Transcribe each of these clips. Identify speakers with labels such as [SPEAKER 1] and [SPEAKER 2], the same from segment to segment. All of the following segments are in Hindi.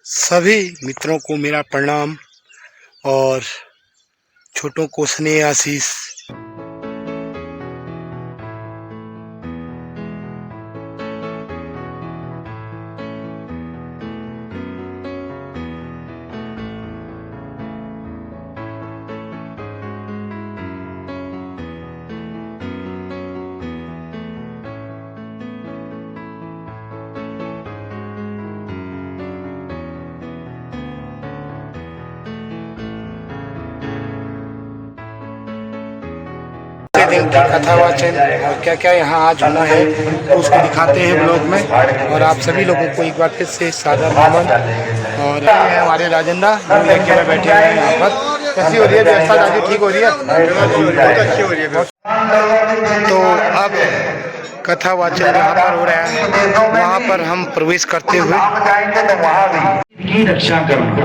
[SPEAKER 1] सभी मित्रों को मेरा प्रणाम और छोटों को स्नेह आशीष। दिन की कथा वाचन और क्या क्या यहाँ आज होना है तो उसको दिखाते हैं ब्लॉग में। और आप सभी लोगों को एक बार फिर से सादर नमन। और ये हमारे राजेंद्र यज्ञ में बैठे हुए हैं यहाँ पर। कैसी हो रही है व्यवस्था दादी? ठीक हो रही है? बहुत अच्छी हो रही है। तो अब कथा वाचन जहाँ पर हो रहा है वहाँ पर हम प्रवेश करते हुए
[SPEAKER 2] की रक्षा करना।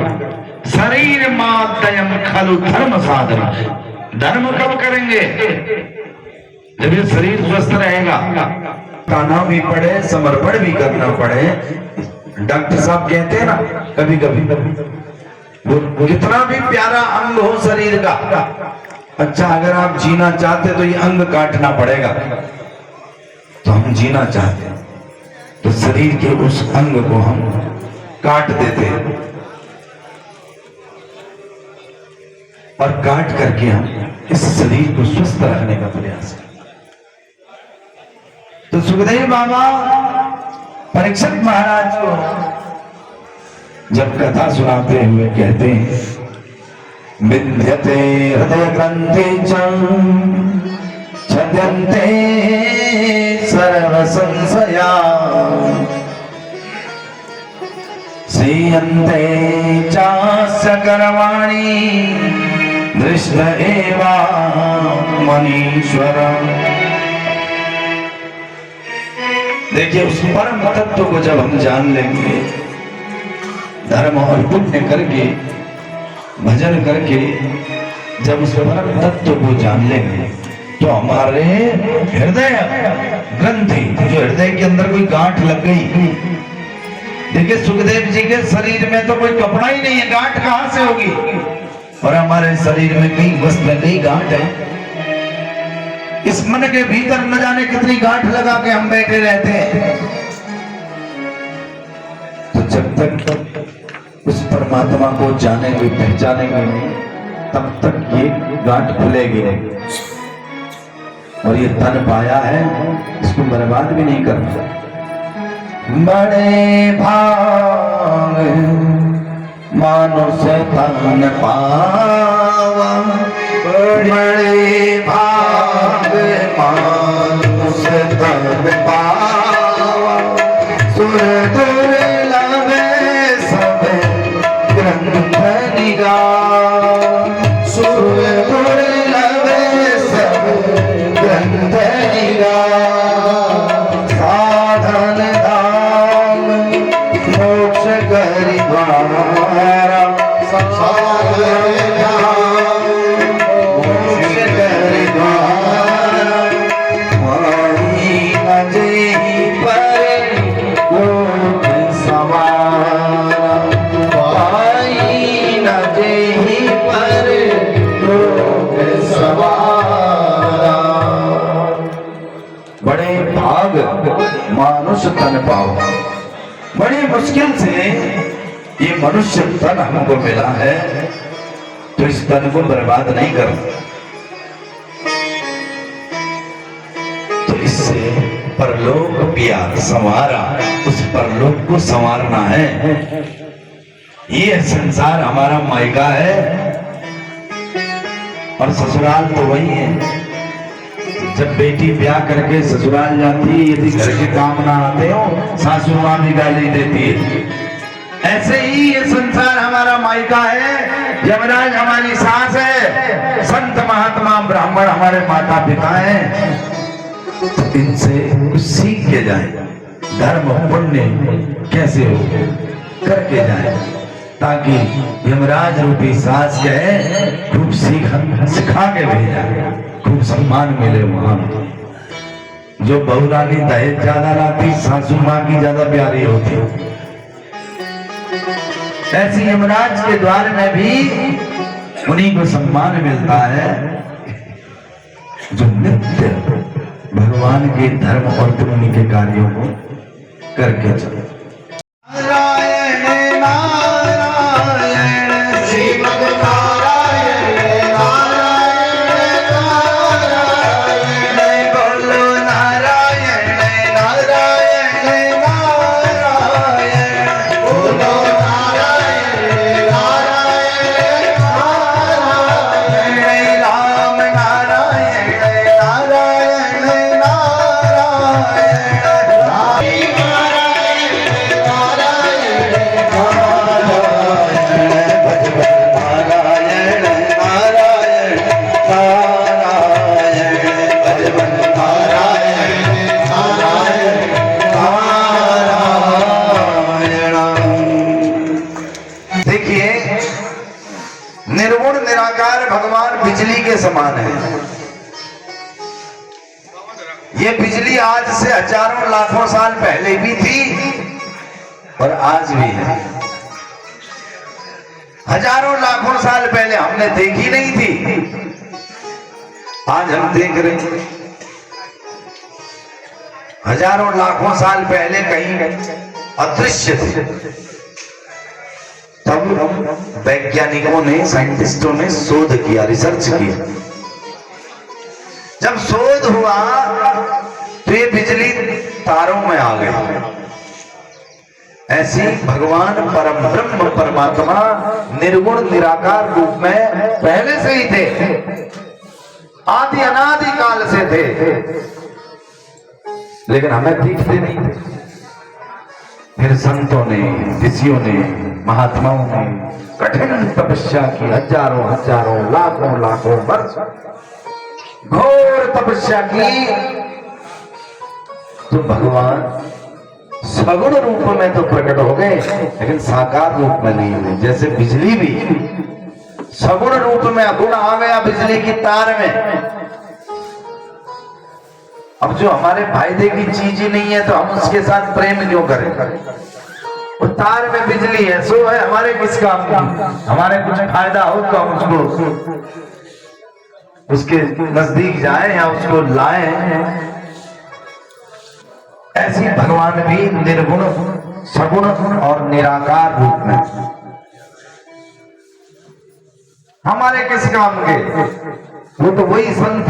[SPEAKER 2] शरीर मातयम खलु धर्म साधना। धर्म कब करेंगे? जब ये शरीर स्वस्थ रहेगा। ताना भी पड़े, समर्पण भी करना पड़े। डॉक्टर साहब कहते हैं ना, कभी कभी वो कितना भी प्यारा अंग हो शरीर का, अच्छा अगर आप जीना चाहते तो ये अंग काटना पड़ेगा। तो हम जीना चाहते तो शरीर के उस अंग को हम काट देते और काट करके हम इस शरीर को स्वस्थ रखने का प्रयास करें। तो सुखदेव बाबा परीक्षित महाराज को जब कथा सुनाते हुए कहते हैं, विद्यते हृदय ग्रंथि छद्यन्ते सर्व संशया श्रीयन्ते चास्य कर्माणि दृष्ट एवा मनीश्वरम्। देखिए उस परम तत्व को जब हम जान लेंगे, धर्म और पुण्य करके भजन करके जब उस परम तत्व को जान लेंगे तो हमारे हृदय ग्रंथि, जो हृदय के अंदर कोई गांठ लग गई। देखिए सुखदेव जी के शरीर में तो कोई कपड़ा ही नहीं है, गांठ कहां से होगी? और हमारे शरीर में कई वस्त्र कई गांठ है। इस मन के भीतर न जाने कितनी गांठ लगा के हम बैठे रहते हैं। तो जब तक उस परमात्मा को जानेंगे पहचानेंगे नहीं, तब तक ये गांठ खुलेगी नहीं। और ये तन पाया है, इसको बर्बाद भी नहीं करना। बड़े भाग मानुष तन पावा, बड़े भाग मानुष तन पावा। सुर दुर्लभ सब ग्रंथ निगाह, सुर दुर्लभ सब ग्रंथ निगाह। साधन धाम मोक्ष करि द्वारा, साधन धाम मोक्ष करि द्वारा। वाणी न जेहि पर लोक सवारा, वाणी न जेहि पर लोक सवारा। बड़े भाग मानुष तन पाओ। बड़ी मुश्किल से ये मनुष्य तन हमको मिला है, तो इस तन को बर्बाद नहीं कर। तो इससे परलोक पिया संवारा, उस परलोक को संवारना है। ये संसार हमारा मायका है और ससुराल तो वही है। जब बेटी ब्याह करके ससुराल जाती है, यदि घर के काम ना आते हो सासू मां भी गाली देती है। ऐसे ही ये संसार हमारा मायका है, यमराज हमारी सास है, संत महात्मा ब्राह्मण हमारे माता पिता हैं। इनसे कुछ सीख के जाए, धर्म पुण्य कैसे हो करके जाए, ताकि यमराज रूपी सास कहे खूब सिखा के भेजा, खूब सम्मान मिले। वहां जो बहू रानी दहेज ज्यादा लाती, सासू माँ की ज्यादा प्यारी होती। ऐसी यमराज के द्वार में भी उन्हीं को सम्मान मिलता है जो नित्य भगवान के धर्म और पुण्य के कार्यों को करके चले। नारायण नारायण श्रीमद् नारायण नारायण नारायण बोलो नारायण नारायण नारायण बोलो नारायण नारायण नारायण राम नारायण नारायण निर्गुण निराकार भगवान बिजली के समान है। ये बिजली आज से हजारों लाखों साल पहले भी थी और आज भी है। हजारों लाखों साल पहले हमने देखी नहीं थी, आज हम देख रहे हैं। हजारों लाखों साल पहले कहीं अदृश्य थे, तब वैज्ञानिकों ने, साइंटिस्टों ने शोध किया, रिसर्च किया। जब शोध हुआ तो ये बिजली तारों में आ गई। ऐसी भगवान परम ब्रह्म परमात्मा निर्गुण निराकार रूप में पहले से ही थे, आदि अनादि काल से थे, लेकिन हमें दिखते नहीं थे। फिर संतों ने, ऋषियों ने, महात्माओं ने कठिन तपस्या की, हजारों हजारों लाखों लाखों वर्ष घोर तपस्या की, तो भगवान सगुण रूप में तो प्रकट हो गए, लेकिन साकार रूप में नहीं हुए। जैसे बिजली भी सगुण रूप में गुण आ गया बिजली की तार में। अब जो हमारे फायदे की चीज ही नहीं है तो हम उसके साथ प्रेम क्यों करें? वो तार में बिजली है, सो है, हमारे किस काम की? हमारे कुछ फायदा हो तो हम उसको उसके नजदीक जाएं या उसको लाएं। ऐसी भगवान भी निर्गुण, सगुण और निराकार रूप में हमारे किस काम के? वो तो वही संत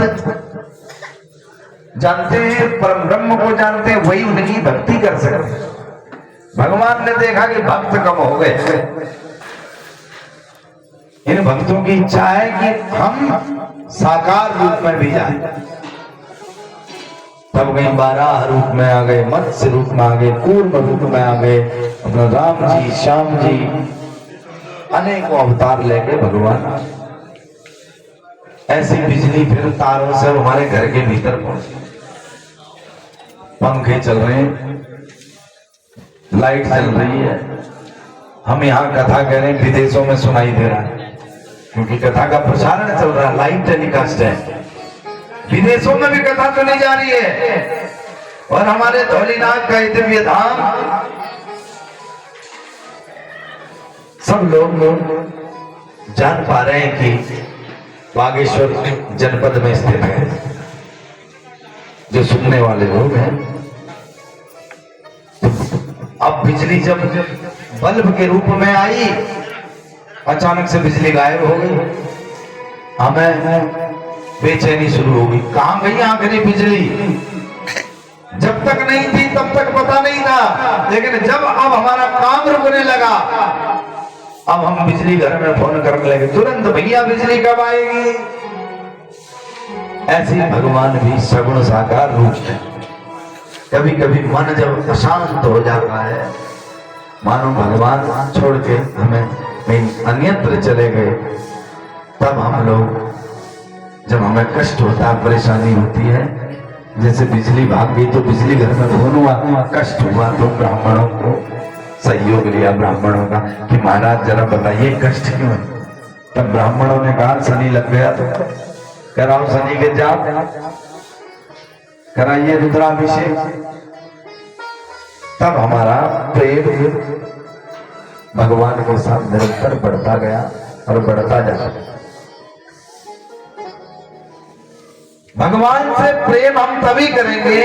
[SPEAKER 2] जानते हैं, परम ब्रह्म को जानते हैं, वही उनकी भक्ति कर सकते। भगवान ने देखा कि भक्त कम हो गए, इन भक्तों की इच्छा है कि हम साकार रूप में भी जाएं। तब कहीं बारह रूप में आ गए, मत्स्य रूप में आ गए, कूर्म रूप में आ गए, अपना राम जी, श्याम जी, अनेकों अवतार लेके भगवान। ऐसी बिजली फिर तारों से हमारे घर के भीतर पहुंची। पंखे चल रहे हैं, लाइट चल रही है। हम यहाँ कथा कह रहे हैं, विदेशों में सुनाई दे रहा है, क्योंकि कथा का प्रसारण चल रहा है, लाइव टेलीकास्ट है। विदेशों में भी कथा सुनी जा रही है। और हमारे धौलीनाथ का दिव्य धाम सब लोग जान पा रहे हैं कि बागेश्वर जनपद में स्थित है। जो सुनने वाले लोग हैं, अब बिजली जब बल्ब के रूप में आई, अचानक से बिजली गायब हो गई। हमें बेचैनी शुरू हो गई, कहां गई आखिरी बिजली? जब तक नहीं थी तब तक पता नहीं था, लेकिन जब अब हमारा काम रुकने लगा, अब हम बिजली घर में फोन करने लगे, तुरंत भैया बिजली कब आएगी? ऐसी भगवान भी सगुण साकार रूप है। कभी कभी मन जब अशांत हो जाता है, मानो भगवान छोड़ के हमें कहीं अन्यत्र चले गए, तब हम लोग, जब हमें कष्ट होता है, परेशानी होती है, जैसे बिजली भाग गई तो बिजली घर में फोन हुआ, कष्ट हुआ तो ब्राह्मणों को सहयोग लिया, ब्राह्मणों का, कि महाराज जरा बताइए कष्ट क्यों है? तब ब्राह्मणों ने कहा शनि लग गया तो कराओ शनि के जाप, कराइए रुद्राभिषेक। तब हमारा पेट भगवान के साथ निरंतर बढ़ता गया और बढ़ता जाता। भगवान से प्रेम हम तभी करेंगे,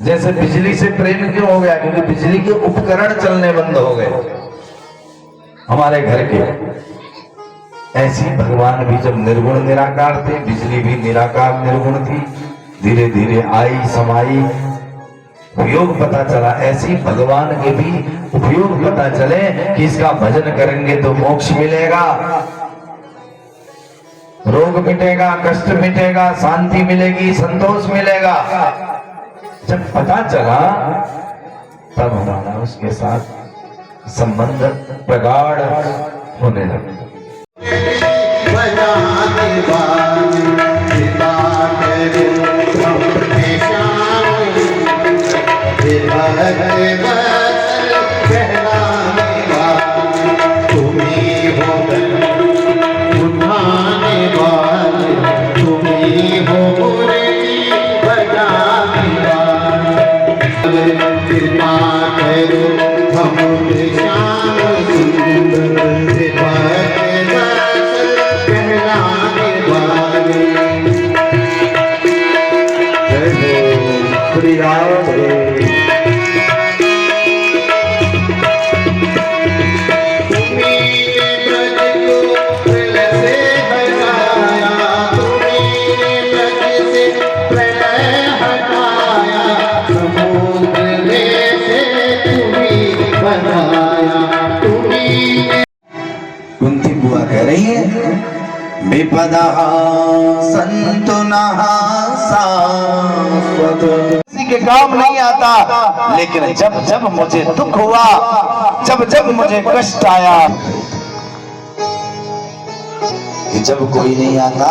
[SPEAKER 2] जैसे बिजली से प्रेम क्यों हो गया? क्योंकि बिजली के उपकरण चलने बंद हो गए हमारे घर के। ऐसी भगवान भी जब निर्गुण निराकार थे, बिजली भी निराकार निर्गुण थी, धीरे धीरे आई समाई, उपयोग पता चला। ऐसी भगवान के भी उपयोग पता चले कि इसका भजन करेंगे तो मोक्ष मिलेगा, रोग मिटेगा, कष्ट मिटेगा, शांति मिलेगी, संतोष मिलेगा। जब पता चला तब हमारा उसके साथ संबंध प्रगाढ़ होने लगा। कुंती बुआ कह रही है, विपदा संतुनः शाश्वत। किसी के काम नहीं आता, लेकिन जब जब मुझे दुख हुआ, जब जब मुझे कष्ट आया, कि जब कोई नहीं आता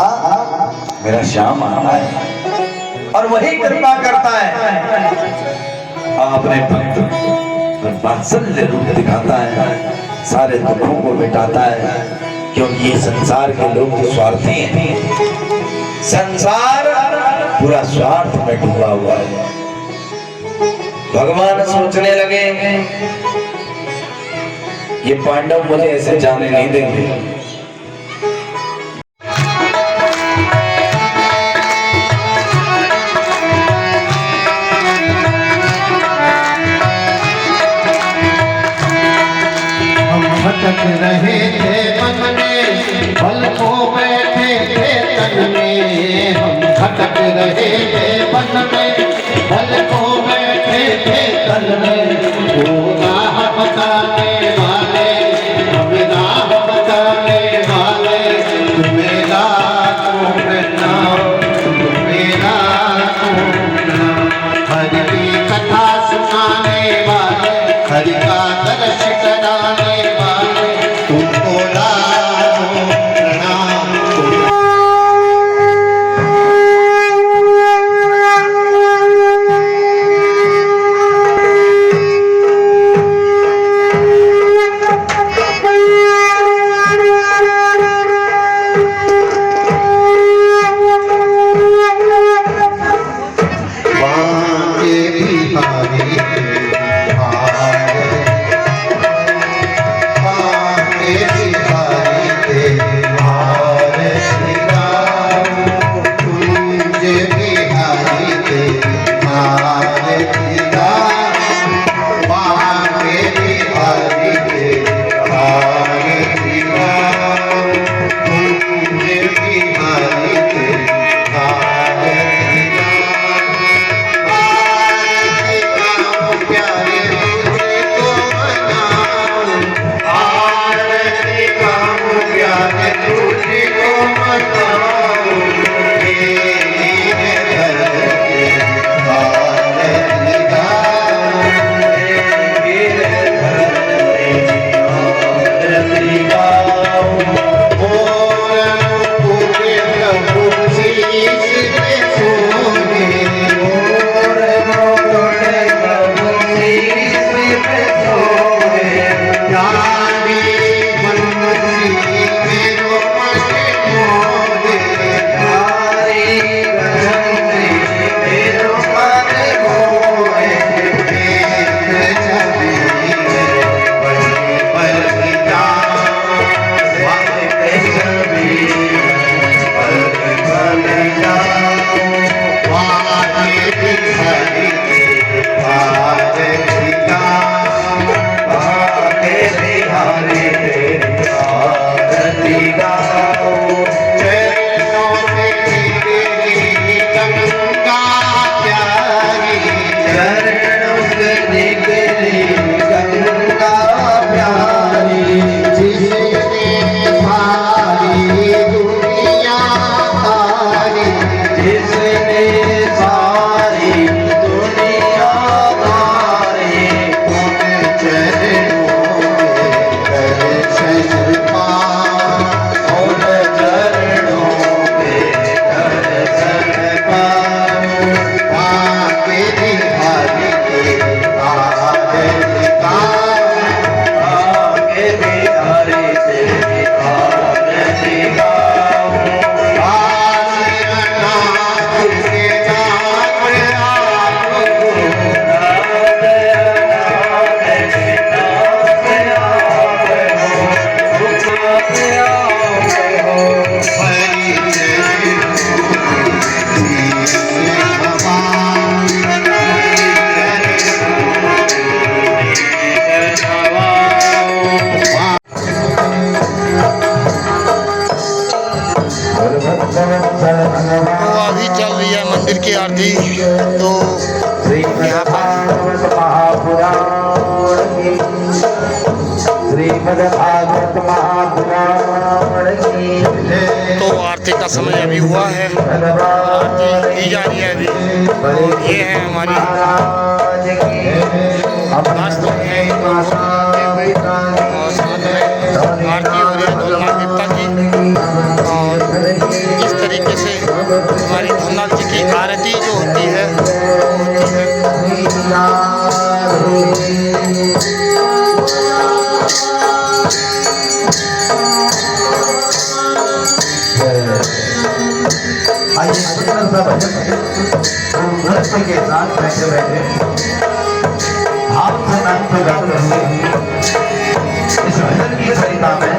[SPEAKER 2] मेरा श्याम आता है और वही कृपा करता है, अपने भक्त पर वात्सल्य रूप दिखाता है, सारे दुखों को मिटाता है। क्योंकि ये संसार के लोग तो स्वार्थी हैं, संसार पूरा स्वार्थ में डूबा हुआ है। भगवान सोचने लगे ये पांडव मुझे ऐसे जाने नहीं देंगे।
[SPEAKER 3] भटक रहे थे मन में, बल को बैठे थे तन में। हम भटक रहे थे मन में, बल को बैठे थे तन में। वो राह बताने वाले, हमें राह बताने वाले, तुम्हें लाखों प्रणाम, तुम्हें लाखों प्रणाम। हरि की कथा सुनाने वाले, हरि का दर्श कराने वाले, तुमको लाखों प्रणाम।
[SPEAKER 1] तो आरती का समय अभी हुआ है, आरती की जा रही है अभी। और ये है हमारी वास्तव में और साथ में आरती हो रही है धूलनाथ देवता की। और इस तरीके से हमारी धूलनाथ जी की आरती जो होती है वो होती है।
[SPEAKER 2] आइए सुंदर सा भजन नृत्य के साथ बैठे बैठे आप से नाम को गाते हुए इस भजन की सरिता में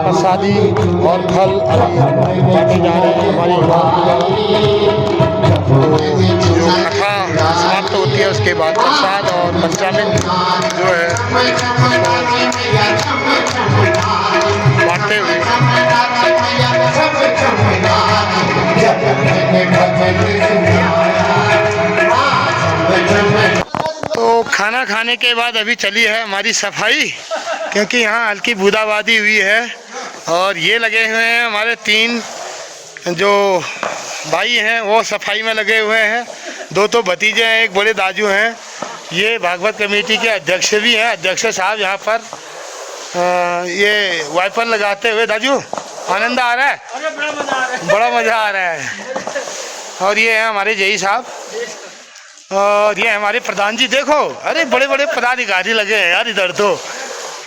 [SPEAKER 1] प्रसादी और फल अभी बांटे जा रहे हैं हमारी जो कथा समाप्त होती है उसके बाद प्रसाद और पंचामृत जो है बांटते हुए। तो खाना खाने के बाद अभी चली है हमारी सफाई, क्योंकि यहाँ हल्की बूंदाबांदी हुई है। और ये लगे हुए हैं हमारे 3 जो भाई हैं वो सफाई में लगे हुए हैं। 2 तो भतीजे हैं, 1 बड़े दाजू हैं। ये भागवत कमेटी के अध्यक्ष भी हैं। अध्यक्ष साहब यहाँ पर ये वाइपर लगाते हुए, दाजू आनंद आ रहा है? अरे बड़ा मज़ा आ रहा है। और ये हैं हमारे जई साहब। और ये हमारे प्रधान जी, देखो अरे बड़े बड़े पदाधिकारी लगे हैं यार इधर तो।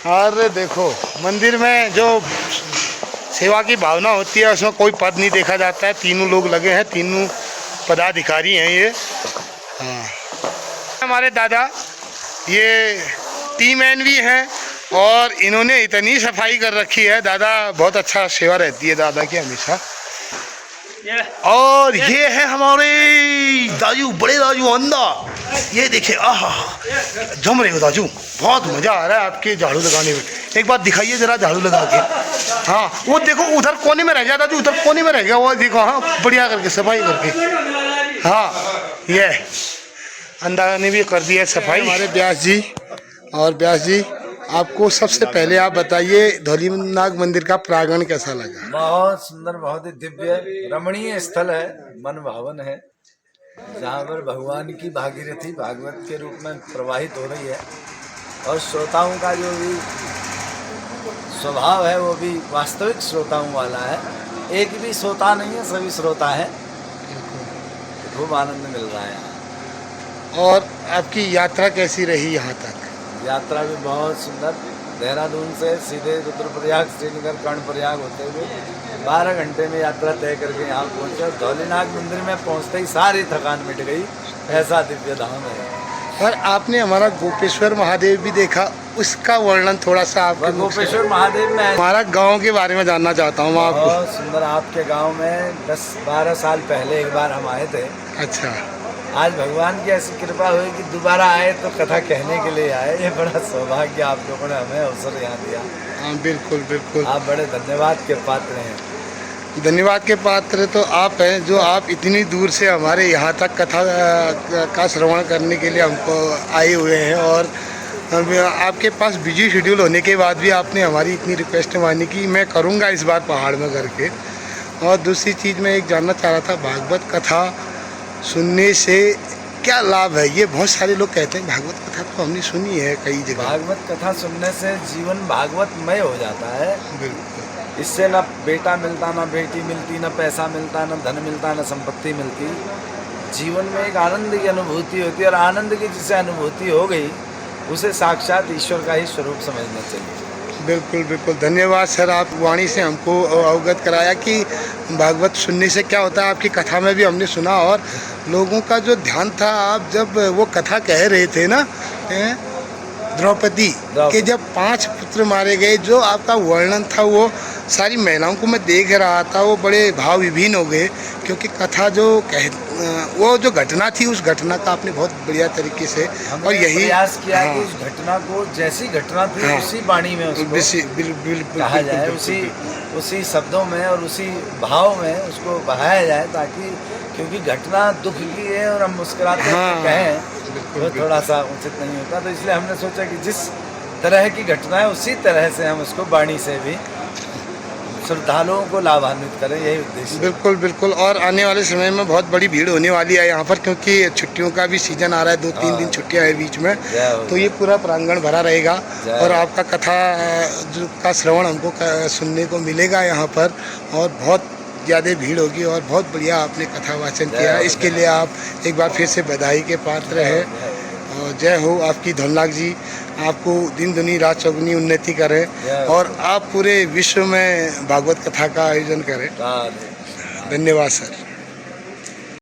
[SPEAKER 1] अरे देखो मंदिर में जो सेवा की भावना होती है उसमें कोई पद नहीं देखा जाता है। तीनों लोग लगे हैं, तीनों पदाधिकारी हैं ये। हाँ, हमारे दादा ये टीमैन भी हैं और इन्होंने इतनी सफाई कर रखी है। दादा बहुत अच्छा सेवा रहती है दादा की हमेशा। और ये है हमारे दाजू, बड़े दाजू अंदा। ये देखिए, आहा जम रहे हो दाजू, बहुत मजा आ रहा है आपके झाड़ू लगाने में। एक बार दिखाइए जरा झाड़ू लगा के। हाँ वो देखो उधर कोने में रह गया दाजू, उधर कोने में रह गया वो, देखो। हाँ बढ़िया करके सफाई करके। हाँ ये अंदा ने भी कर दिया सफाई। हमारे व्यास जी, और व्यास जी आपको सबसे पहले आप बताइए धौलीनाग मंदिर का प्रांगण कैसा लगा?
[SPEAKER 4] बहुत सुंदर, बहुत ही दिव्य रमणीय स्थल है, मन भावन है, जहाँ पर भगवान की भागीरथी भागवत के रूप में प्रवाहित हो रही है और श्रोताओं का जो भी स्वभाव है वो भी वास्तविक श्रोताओं वाला है। एक भी श्रोता नहीं है, सभी श्रोता है। खूब आनंद मिल रहा है।
[SPEAKER 1] और आपकी यात्रा कैसी रही यहाँ तक?
[SPEAKER 4] यात्रा भी बहुत सुंदर। देहरादून से सीधे रुद्रप्रयाग, श्रीनगर, कर्णप्रयाग होते हुए 12 घंटे में यात्रा तय करके यहाँ पहुँचे और धौलीनाग मंदिर में पहुँचते ही सारी थकान मिट गई। ऐसा दिव्य धाम है।
[SPEAKER 1] और आपने हमारा गोपेश्वर महादेव भी देखा, उसका वर्णन थोड़ा सा आप?
[SPEAKER 4] गोपेश्वर महादेव में
[SPEAKER 1] हमारा गांव के बारे में जानना चाहता हूँ आपको।
[SPEAKER 4] बहुत सुंदर। आपके गांव में 10-12 साल पहले एक बार हम आए थे।
[SPEAKER 1] अच्छा।
[SPEAKER 4] आज भगवान की ऐसी कृपा हुई कि दोबारा आए तो कथा कहने के लिए आए। ये बड़ा सौभाग्य आप लोगों ने हमें अवसर यहाँ दिया।
[SPEAKER 1] हाँ बिल्कुल बिल्कुल,
[SPEAKER 4] आप बड़े धन्यवाद के पात्र हैं।
[SPEAKER 1] धन्यवाद के पात्र तो आप हैं जो आप इतनी दूर से हमारे यहाँ तक कथा का श्रवण करने के लिए हमको आए हुए हैं। और आपके पास बिजी शेड्यूल होने के बाद भी आपने हमारी इतनी रिक्वेस्ट मानी कि मैं करूँगा इस बार पहाड़ में करके। और दूसरी चीज़ मैं एक जानना चाह रहा था, भागवत कथा सुनने से क्या लाभ है? ये बहुत सारे लोग कहते हैं, भागवत कथा तो हमने सुनी है कई जगह।
[SPEAKER 4] भागवत कथा सुनने से जीवन भागवतमय हो जाता है।
[SPEAKER 1] बिल्कुल।
[SPEAKER 4] इससे न बेटा मिलता, न बेटी मिलती, न पैसा मिलता, न धन मिलता, न संपत्ति मिलती। जीवन में एक आनंद की अनुभूति होती है और आनंद की जिसे अनुभूति हो गई उसे साक्षात ईश्वर का ही स्वरूप समझना चाहिए।
[SPEAKER 1] बिल्कुल बिल्कुल, धन्यवाद सर। आप वाणी से हमको अवगत कराया कि भागवत सुनने से क्या होता है। आपकी कथा में भी हमने सुना और लोगों का जो ध्यान था, आप जब वो कथा कह रहे थे ना द्रौपदी के जब 5 पुत्र मारे गए, जो आपका वर्णन था वो सारी महिलाओं को मैं देख रहा था, वो बड़े भाव विभीन हो गए। क्योंकि कथा जो वो जो घटना थी उस घटना का आपने बहुत बढ़िया तरीके से और यही
[SPEAKER 4] प्रयास किया
[SPEAKER 1] हाँ,
[SPEAKER 4] कि उस घटना को जैसी घटना थी
[SPEAKER 1] हाँ,
[SPEAKER 4] उसी वाणी में उसको कहा जाए, उसी शब्दों में और उसी भाव में उसको बहाया जाए, ताकि क्योंकि घटना दुख की है और हम मुस्कुराते
[SPEAKER 1] हाँ,
[SPEAKER 4] कहें वो थोड़ा सा उचित नहीं होता। तो इसलिए हमने सोचा कि जिस तरह की घटना है उसी तरह से हम उसको वाणी से भी श्रद्धालुओं को लाभान्वित करें, यही उद्देश्य।
[SPEAKER 1] बिल्कुल बिल्कुल। और आने वाले समय में बहुत बड़ी भीड़ होने वाली है यहाँ पर, क्योंकि छुट्टियों का भी सीजन आ रहा है। 2-3 दिन छुट्टियाँ हैं बीच में, तो ये पूरा प्रांगण भरा रहेगा और आपका कथा जो का श्रवण हमको सुनने को मिलेगा यहाँ पर। और बहुत ज़्यादा भीड़ होगी और बहुत बढ़िया आपने कथा वाचन किया। इसके लिए आप एक बार फिर से बधाई के पात्र हैं। और जय हो आपकी। धौलनाग जी आपको दिन दुनी रात चौगुनी उन्नति करें और आप पूरे विश्व में भागवत कथा का आयोजन करें। धन्यवाद सर।